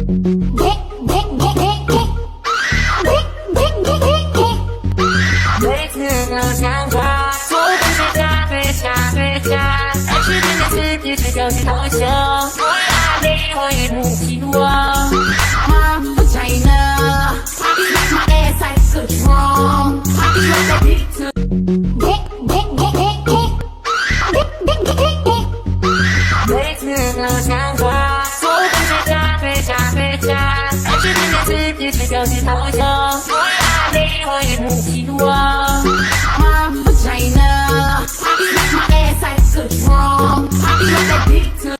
每次都想抓，错过飞下飞下飞下，但是真的是一直有些偷笑，我哪里会不起我？I'm vagina, my ass like a drum, I like it too. 每次都想抓，错过飞下飞下飞下，但是真的是一直有些偷笑，我哪里会不起我？I'm vagina, my ass like a drum, I like it too.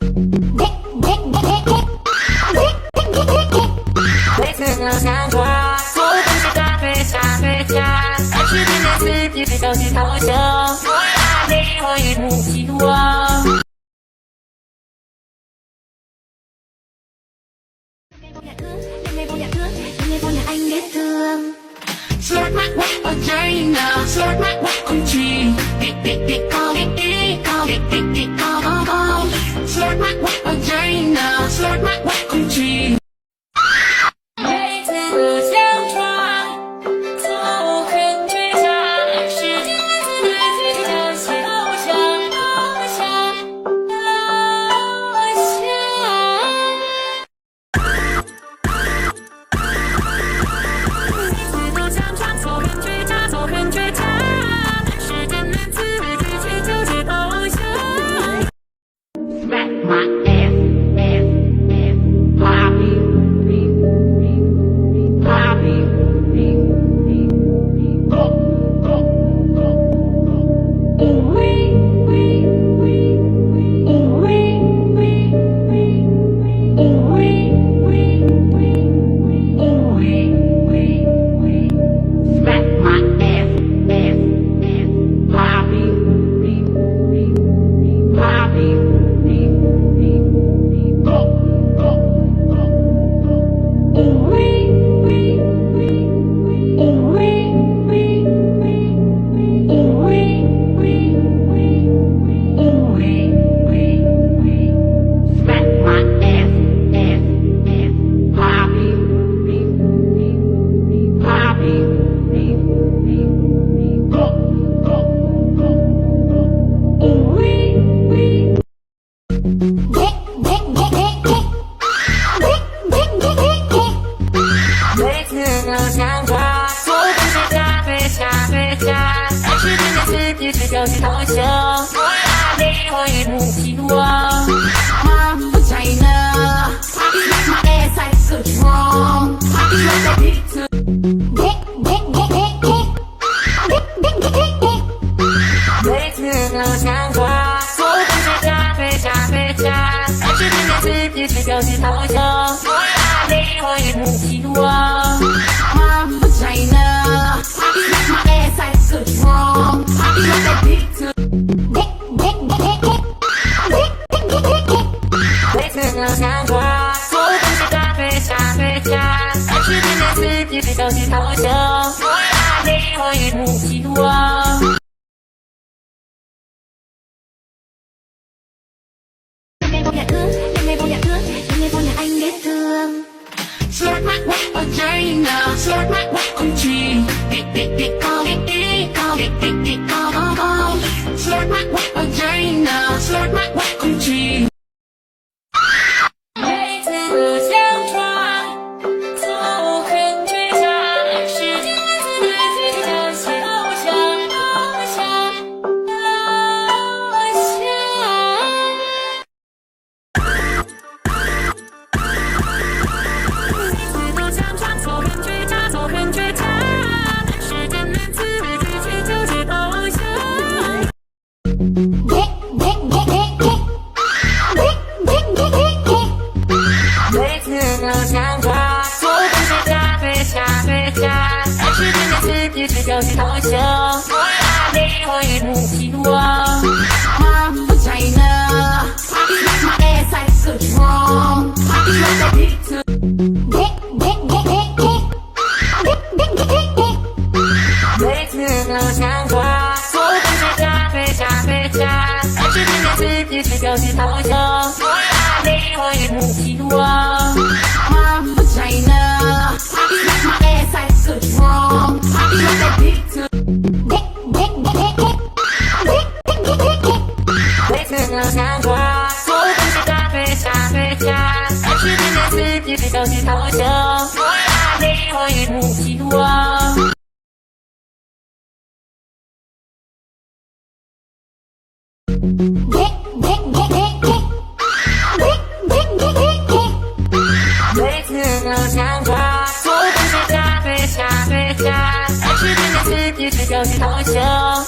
每次都想抓，错过飞下飞下飞下，但是真的是一直有些偷笑，我哪里会不起我？Slut my vagina, slut my country. Slut my vagina, slut my country. 每次都想抓，错很倔强，是第一次对自己的写好想好想好想。每次都想抓，错过飞下飞下飞下，但是真的是一直有些偷笑，我哪里会不起我？I'm vagina, my ass like a drum, I like it too. 每次都想抓，错过飞下飞下飞下，但是真的是一直有些偷笑，我哪里会不起我？I'm vagina, my ass like a drum, I like it too. 每次都想抓，错过飞下飞下飞下，但是真的是一直有些偷笑，我哪里会不起我？Slut my vagina, slut my country. Slut my vagina, slut my country. 每次都想抓，错很倔强，是第一次对自己的写好想好想好想。每次都想抓，错过飞下飞下飞下，但是真的是一直有些偷笑，我哪里会不起我？I'm vagina, my ass like a drum, I like it too. 每次都想抓，错过飞下飞下飞下，但是真的是一直有些偷笑，我哪里会不起我？自己的高兴头像，我让你会不希望。每次都想他，做自己下飞下飞下，但是真的自己的高兴头像，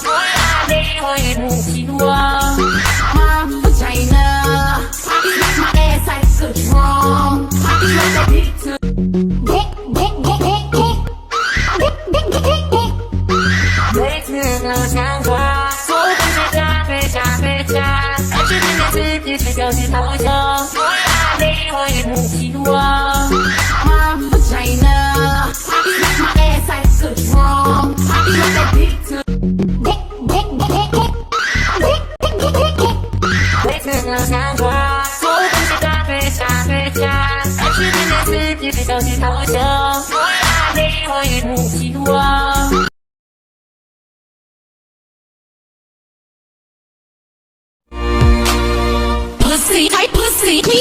我让你会不希望。I'm vagina. Poppy make my ass like a drum. Poppy like a beat to. Dick, dick, dick, dick, dick. Dick, dick, dick, dick, dick. 每次都想他，做自己下飞下飞下，但是真的自己的高兴头像，我让你会不希望。I'm vagina. Poppy make my ass like a drum. Poppy like a beat to. Dick, dick, dick, dick, dick. Dick, dick, dick, dick, dick. 每次都想他，做自己下飞下飞下，但是真的自己的高兴头像，我让你会不希望。Pussy, tight pussy, me